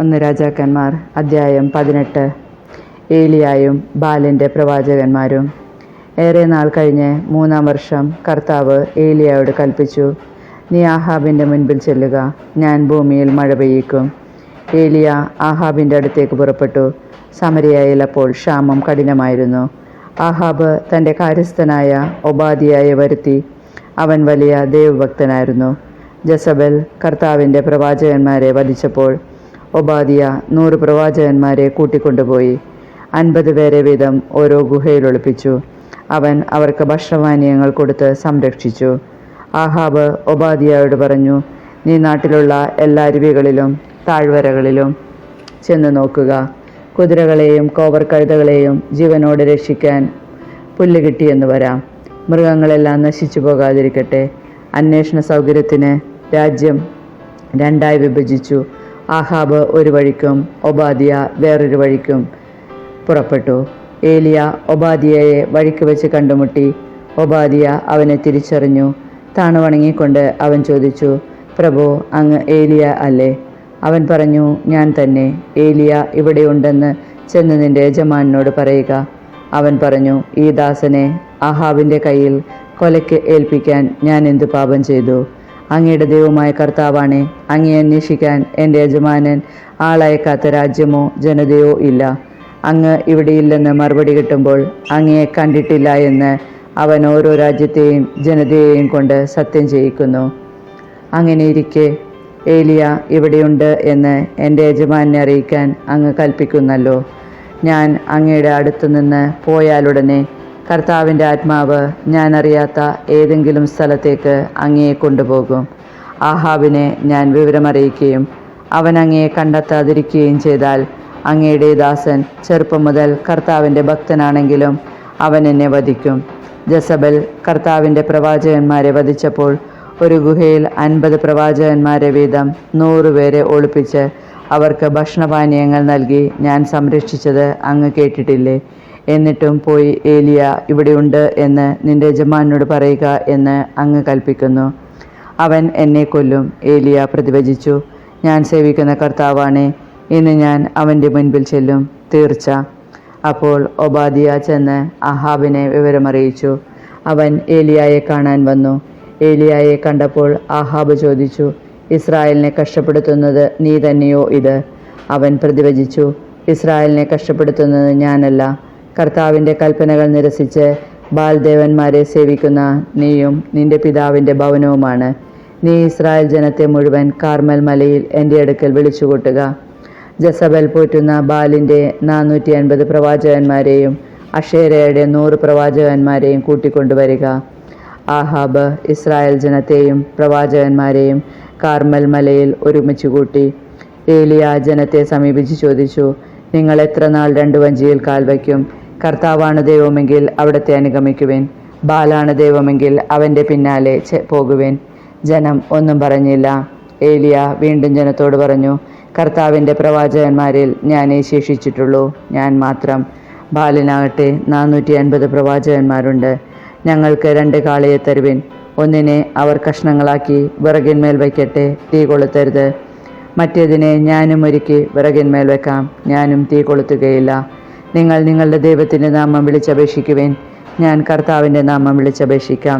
ഒന്ന് രാജാക്കന്മാർ അദ്ധ്യായം 18. ഏലിയായും ബാലിൻ്റെ പ്രവാചകന്മാരും. ഏറെ നാൾ കഴിഞ്ഞ് 3-ാം വർഷം കർത്താവ് ഏലിയായോട് കൽപ്പിച്ചു, നീ ആഹാബിൻ്റെ മുൻപിൽ ചെല്ലുക, ഞാൻ ഭൂമിയിൽ മഴ പെയ്യിക്കും. ഏലിയ ആഹാബിൻ്റെ അടുത്തേക്ക് പുറപ്പെട്ടു. സമരിയയിൽ അപ്പോൾ ക്ഷാമം കഠിനമായിരുന്നു. ആഹാബ് തൻ്റെ കാര്യസ്ഥനായ ഒബാദിയായെ വരുത്തി. അവൻ വലിയ ദൈവഭക്തനായിരുന്നു. ജസബൽ കർത്താവിൻ്റെ പ്രവാചകന്മാരെ വധിച്ചപ്പോൾ ഒബാദിയ 100 പ്രവാചകന്മാരെ കൂട്ടിക്കൊണ്ടുപോയി 50 പേരെ വീതം ഓരോ ഗുഹയിൽ ഒളിപ്പിച്ചു. അവൻ അവർക്ക് ഭക്ഷണപാനീയങ്ങൾ കൊടുത്ത് സംരക്ഷിച്ചു. ആഹാബ് ഒബാദിയയോട് പറഞ്ഞു, നീ നാട്ടിലുള്ള എല്ലാ അരുവികളിലും താഴ്വരകളിലും ചെന്ന് നോക്കുക. കുതിരകളെയും കോവർ കഴുതകളെയും ജീവനോടെ രക്ഷിക്കാൻ പുല്ല് കിട്ടിയെന്ന് വരാം. മൃഗങ്ങളെല്ലാം നശിച്ചു പോകാതിരിക്കട്ടെ. അന്വേഷണ സൗകര്യത്തിന് രാജ്യം 2ആയി വിഭജിച്ചു. ആഹാബ് ഒരു വഴിക്കും ഒബാദിയ വേറൊരു വഴിക്കും പുറപ്പെട്ടു. ഏലിയ ഒബാദിയയെ വഴിക്ക് വെച്ച് കണ്ടുമുട്ടി. ഒബാദിയ അവനെ തിരിച്ചറിഞ്ഞു. താണു വണങ്ങിക്കൊണ്ട് അവൻ ചോദിച്ചു, പ്രഭു, അങ്ങ് ഏലിയ അല്ലേ? അവൻ പറഞ്ഞു, ഞാൻ തന്നെ. ഏലിയ ഇവിടെയുണ്ടെന്ന് ചെന്ന് നിന്റെ യജമാനോട് പറയുക. അവൻ പറഞ്ഞു, ഈ ദാസനെ ആഹാബിൻ്റെ കയ്യിൽ കൊലയ്ക്ക് ഏൽപ്പിക്കാൻ ഞാൻ എന്തു പാപം ചെയ്തു? അങ്ങയുടെ ദൈവമായ കർത്താവാണേ, അങ്ങയെ അന്വേഷിക്കാൻ എൻ്റെ യജമാനൻ ആളയക്കാത്ത രാജ്യമോ ജനതയോ ഇല്ല. അങ്ങ് ഇവിടെയില്ലെന്ന് മറുപടി കിട്ടുമ്പോൾ അങ്ങയെ കണ്ടിട്ടില്ല എന്ന് അവൻ ഓരോ രാജ്യത്തെയും ജനതയെയും കൊണ്ട് സത്യം ചെയ്യിക്കുന്നു. അങ്ങനെയിരിക്കെ ഏലിയ ഇവിടെയുണ്ട് എന്ന് എൻ്റെ യജമാനെ അറിയിക്കാൻ അങ്ങ് കൽപ്പിക്കുന്നല്ലോ. ഞാൻ അങ്ങയുടെ അടുത്തുനിന്ന് പോയാലുടനെ കർത്താവിൻ്റെ ആത്മാവ് ഞാൻ അറിയാത്ത ഏതെങ്കിലും സ്ഥലത്തേക്ക് അങ്ങയെ കൊണ്ടുപോകും. ആഹാബിനെ ഞാൻ വിവരമറിയിക്കുകയും അവൻ അങ്ങയെ കണ്ടെത്താതിരിക്കുകയും ചെയ്താൽ അങ്ങയുടെ ദാസൻ ചെറുപ്പം മുതൽ കർത്താവിൻ്റെ ഭക്തനാണെങ്കിലും അവൻ എന്നെ വധിക്കും. ജസബൽ കർത്താവിൻ്റെ പ്രവാചകന്മാരെ വധിച്ചപ്പോൾ ഒരു ഗുഹയിൽ 50 പ്രവാചകന്മാരെ വീതം 100 പേരെ ഒളിപ്പിച്ച് അവർക്ക് ഭക്ഷണപാനീയങ്ങൾ നൽകി ഞാൻ സംരക്ഷിച്ചത് അങ്ങ് കേട്ടിട്ടില്ലേ? എന്നിട്ടും പോയി ഏലിയ ഇവിടെയുണ്ട് എന്ന് നിന്റെ യജമാനോട് പറയുക എന്ന് അങ്ങ് കൽപ്പിക്കുന്നു. അവൻ എന്നെ കൊല്ലും. ഏലിയ പ്രതിവചിച്ചു, ഞാൻ സേവിക്കുന്ന കർത്താവാണേ, ഇന്ന് ഞാൻ അവൻ്റെ മുൻപിൽ ചെല്ലും, തീർച്ച. അപ്പോൾ ഒബാദിയ ചെന്ന് ആഹാബിനെ വിവരമറിയിച്ചു. അവൻ ഏലിയായെ കാണാൻ വന്നു. ഏലിയായെ കണ്ടപ്പോൾ ആഹാബ് ചോദിച്ചു, ഇസ്രായേലിനെ കഷ്ടപ്പെടുത്തുന്നത് നീ തന്നെയോ ഇത്? അവൻ പ്രതിവചിച്ചു, ഇസ്രായേലിനെ കഷ്ടപ്പെടുത്തുന്നത് ഞാനല്ല, കർത്താവിൻ്റെ കൽപ്പനകൾ നിരസിച്ച് ബാൽദേവന്മാരെ സേവിക്കുന്ന നീയും നിന്റെ പിതാവിൻ്റെ ഭവനവുമാണ്. നീ ഇസ്രായേൽ ജനത്തെ മുഴുവൻ കാർമൽ മലയിൽ എൻ്റെ അടുക്കൽ വിളിച്ചുകൂട്ടുക. ജസബൽ പോറ്റുന്ന ബാലിൻ്റെ 450 പ്രവാചകന്മാരെയും അഷേരയുടെ 100 പ്രവാചകന്മാരെയും കൂട്ടിക്കൊണ്ടുവരിക. ആഹാബ് ഇസ്രായേൽ ജനത്തെയും പ്രവാചകന്മാരെയും കാർമൽ മലയിൽ ഒരുമിച്ച് കൂട്ടി. ഏലിയ ജനത്തെ സമീപിച്ച് ചോദിച്ചു, നിങ്ങൾ എത്ര നാൾ 2 വഞ്ചിയിൽ കാൽ വയ്ക്കും? കർത്താവാണ് ദൈവമെങ്കിൽ അവിടത്തെ അനുഗമിക്കുവിൻ, ബാലാണ് ദൈവമെങ്കിൽ അവൻ്റെ പിന്നാലെ പോകുവിൻ. ജനം ഒന്നും പറഞ്ഞില്ല. ഏലിയ വീണ്ടും ജനത്തോട് പറഞ്ഞു, കർത്താവിൻ്റെ പ്രവാചകന്മാരിൽ ഞാനേ ശേഷിച്ചിട്ടുള്ളൂ, ഞാൻ മാത്രം. ബാലിനാകട്ടെ 450 പ്രവാചകന്മാരുണ്ട്. ഞങ്ങൾക്ക് 2 കാളയെ തരുവിൻ. ഒന്നിനെ അവർ കഷ്ണങ്ങളാക്കി വിറകിന്മേൽ വയ്ക്കട്ടെ, തീ കൊളുത്തരുത്. മറ്റേതിനെ ഞാനും ഒരുക്കി വിറകിന്മേൽ വെക്കാം, ഞാനും തീ കൊളുത്തുകയില്ല. നിങ്ങൾ നിങ്ങളുടെ ദൈവത്തിൻ്റെ നാമം വിളിച്ചപേക്ഷിക്കുവിൻ, ഞാൻ കർത്താവിൻ്റെ നാമം വിളിച്ചപേക്ഷിക്കാം.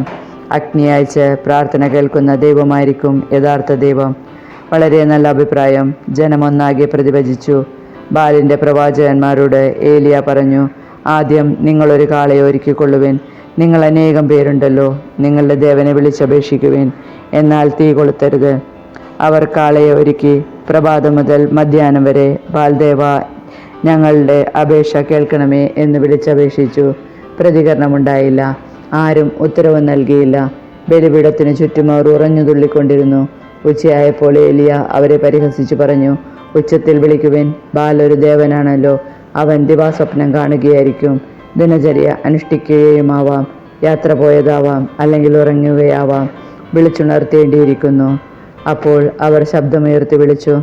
അഗ്നി അയച്ച് പ്രാർത്ഥന കേൾക്കുന്ന ദൈവമായിരിക്കും യഥാർത്ഥ ദൈവം. വളരെ നല്ല അഭിപ്രായം. ജനമൊന്നാകെ പ്രതിവചിച്ചു. ബാലിൻ്റെ പ്രവാചകന്മാരോട് ഏലിയ പറഞ്ഞു, ആദ്യം നിങ്ങളൊരു കാളയെ ഒരുക്കിക്കൊള്ളുവിൻ. നിങ്ങൾ അനേകം പേരുണ്ടല്ലോ, നിങ്ങളുടെ ദേവനെ വിളിച്ചപേക്ഷിക്കുവിൻ, എന്നാൽ തീ കൊളുത്തരുത്. അവർ കാളയെ ഒരുക്കി. പ്രഭാതം മുതൽ മധ്യാഹ്നം വരെ ബാൽദേവ, ഞങ്ങളുടെ അപേക്ഷ കേൾക്കണമേ എന്ന് വിളിച്ചപേക്ഷിച്ചു. പ്രതികരണമുണ്ടായില്ല. ആരും ഉത്തരവ് നൽകിയില്ല. ബലിപീഠത്തിന് ചുറ്റും അവർ ഉറഞ്ഞു തുള്ളിക്കൊണ്ടിരുന്നു. ഉച്ചയായപ്പോൾ ഏലിയ അവരെ പരിഹസിച്ചു പറഞ്ഞു, ഉച്ചത്തിൽ വിളിക്കുവിൻ. ബാൽ ഒരു ദേവനാണല്ലോ, അവൻ ദിവാസ്വപ്നം കാണുകയായിരിക്കും. ദിനചര്യ അനുഷ്ഠിക്കുകയുമാവാം, യാത്ര പോയതാവാം, അല്ലെങ്കിൽ ഉറങ്ങുകയാവാം. വിളിച്ചുണർത്തേണ്ടിയിരിക്കുന്നു. അപ്പോൾ അവർ ശബ്ദമുയർത്തി വിളിച്ചു.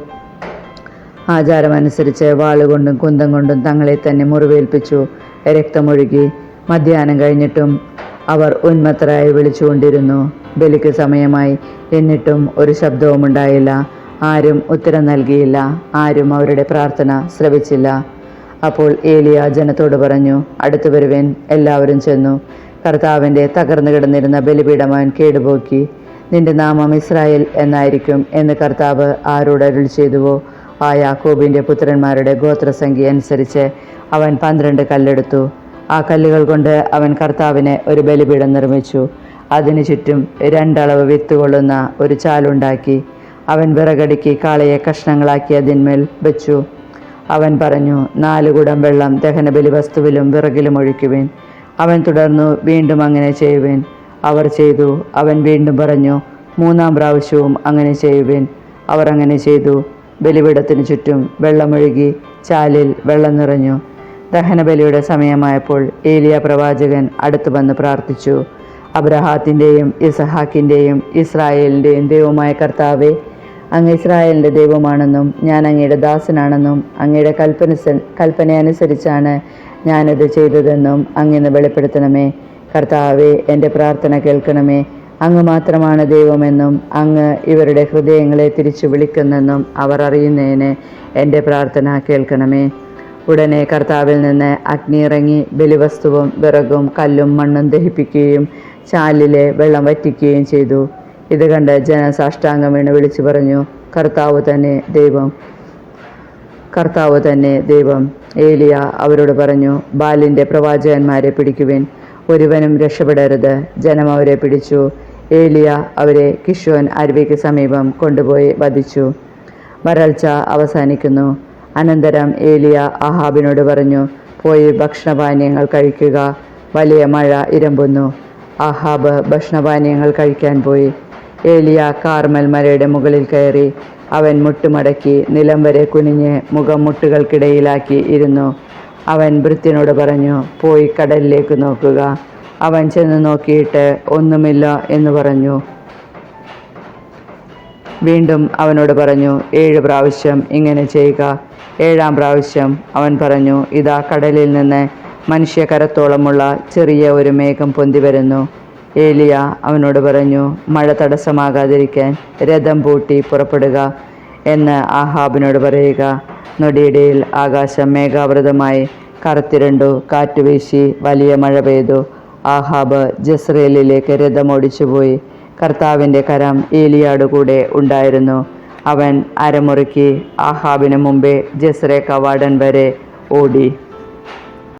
ആചാരമനുസരിച്ച് വാളുകൊണ്ടും കുന്തം കൊണ്ടും തങ്ങളെ തന്നെ മുറിവേൽപ്പിച്ചു. രക്തമൊഴുകി. മധ്യാഹ്നം കഴിഞ്ഞിട്ടും അവർ ഉന്മത്തരായി വിളിച്ചുകൊണ്ടിരുന്നു. ബലിക്ക് സമയമായി, എന്നിട്ടും ഒരു ശബ്ദവും ഉണ്ടായില്ല. ആരും ഉത്തരം നൽകിയില്ല. ആരും അവരുടെ പ്രാർത്ഥന ശ്രവിച്ചില്ല. അപ്പോൾ ഏലിയ ജനത്തോട് പറഞ്ഞു, അടുത്തു വരുവിൻ. എല്ലാവരും ചെന്നു. കർത്താവിൻ്റെ തകർന്നു കിടന്നിരുന്ന ബലിപീഠം അവൻ കേടുപോക്കി. നിന്റെ നാമം ഇസ്രായേൽ എന്നായിരിക്കും എന്ന് കർത്താവ് ആരോട് അരുളി ചെയ്തുവോ ആ യാക്കോബിൻ്റെ പുത്രന്മാരുടെ ഗോത്രസംഖ്യ അനുസരിച്ച് അവൻ 12 കല്ലെടുത്തു. ആ കല്ലുകൾ കൊണ്ട് അവൻ കർത്താവിന് ഒരു ബലിപീഠം നിർമ്മിച്ചു. അതിനു ചുറ്റും 2 അളവ് വിത്ത് കൊള്ളുന്ന ഒരു ചാലുണ്ടാക്കി. അവൻ വിറകടുക്കി കാളയെ കഷ്ണങ്ങളാക്കി അതിന്മേൽ വെച്ചു. അവൻ പറഞ്ഞു, 4 കുടം വെള്ളം ദഹനബലി വസ്തുവിലും വിറകിലും ഒഴിക്കുവിൻ. അവൻ തുടർന്നു, വീണ്ടും അങ്ങനെ ചെയ്യുവിൻ. അവർ ചെയ്തു. അവൻ വീണ്ടും പറഞ്ഞു, 3-ാം പ്രാവശ്യവും അങ്ങനെ ചെയ്യുവിൻ. അവർ അങ്ങനെ ചെയ്തു. ബലിപീഠത്തിനു ചുറ്റും വെള്ളമൊഴുകി ചാലിൽ വെള്ളം നിറഞ്ഞു. ദഹനബലിയുടെ സമയമായപ്പോൾ ഏലിയ പ്രവാചകൻ അടുത്തു വന്ന് പ്രാർത്ഥിച്ചു, അബ്രഹാത്തിൻ്റെയും ഇസഹാക്കിൻ്റെയും ഇസ്രായേലിൻ്റെയും ദൈവമായ കർത്താവേ, അങ്ങ് ഇസ്രായേലിൻ്റെ ദൈവമാണെന്നും ഞാൻ അങ്ങയുടെ ദാസനാണെന്നും അങ്ങയുടെ കൽപ്പനയനുസരിച്ചാണ് ഞാനത് ചെയ്തതെന്നും അങ്ങിന്ന് വെളിപ്പെടുത്തണമേ. കർത്താവേ, എൻ്റെ പ്രാർത്ഥന കേൾക്കണമേ. അങ്ങ് മാത്രമാണ് ദൈവമെന്നും അങ്ങ് ഇവരുടെ ഹൃദയങ്ങളെ തിരിച്ചു വിളിക്കുന്നെന്നും അവർ അറിയുന്നതിന് എൻ്റെ പ്രാർത്ഥന കേൾക്കണമേ. ഉടനെ കർത്താവിൽ നിന്ന് അഗ്നി ഇറങ്ങി ബലിവസ്തുവും വിറകും കല്ലും മണ്ണും ദഹിപ്പിക്കുകയും ചാലിലെ വെള്ളം വറ്റിക്കുകയും ചെയ്തു. ഇത് കണ്ട് ജനം സാഷ്ടാംഗം വീണ് വിളിച്ചു പറഞ്ഞു, കർത്താവ് തന്നെ ദൈവം, കർത്താവ് തന്നെ ദൈവം. ഏലിയ അവരോട് പറഞ്ഞു, ബാലിൻ്റെ പ്രവാചകന്മാരെ പിടിക്കുവിൻ. ഒരുവനും രക്ഷപ്പെടരുത്. ജനം അവരെ പിടിച്ചു. ഏലിയ അവരെ കിഷോൻ അരുവിക്ക് സമീപം കൊണ്ടുപോയി വധിച്ചു. വരൾച്ച അവസാനിക്കുന്നു. അനന്തരം ഏലിയ ആഹാബിനോട് പറഞ്ഞു, പോയി ഭക്ഷണപാനീയങ്ങൾ കഴിക്കുക. വലിയ മഴ ഇരമ്പുന്നു. ആഹാബ് ഭക്ഷണപാനീയങ്ങൾ കഴിക്കാൻ പോയി. ഏലിയ കാർമൽ മലയുടെ മുകളിൽ കയറി. അവൻ മുട്ടുമടക്കി നിലം വരെ കുനിഞ്ഞ് മുഖം മുട്ടുകൾക്കിടയിലാക്കി ഇരുന്നു. അവൻ ഭൃത്യനോട് പറഞ്ഞു, പോയി കടലിലേക്ക് നോക്കുക. അവൻ ചെന്ന് നോക്കിയിട്ട് ഒന്നുമില്ല എന്ന് പറഞ്ഞു. വീണ്ടും അവനോട് പറഞ്ഞു, 7 പ്രാവശ്യം ഇങ്ങനെ ചെയ്യുക. 7-ാം പ്രാവശ്യം അവൻ പറഞ്ഞു, ഇതാ കടലിൽ നിന്ന് മനുഷ്യകരത്തോളമുള്ള ചെറിയ ഒരു മേഘം പൊന്തി വരുന്നു. ഏലിയ അവനോട് പറഞ്ഞു, മഴ തടസ്സമാകാതിരിക്കാൻ രഥം പൂട്ടി പുറപ്പെടുക എന്ന് ആഹാബിനോട് പറയുക. നൊടിയിടയിൽ ആകാശം മേഘാവൃതമായി കറുത്തിരണ്ടു. കാറ്റുവീശി വലിയ മഴ പെയ്തു. ആഹാബ് ജസ്രയേലിലേക്ക് രഥമോടിച്ചുപോയി. കർത്താവിൻ്റെ കരം ഏലിയാട് കൂടെ ഉണ്ടായിരുന്നു. അവൻ അരമുറുക്കി ആഹാബിന് മുമ്പേ ജസ്രേ കവാടൻ വരെ ഓടി.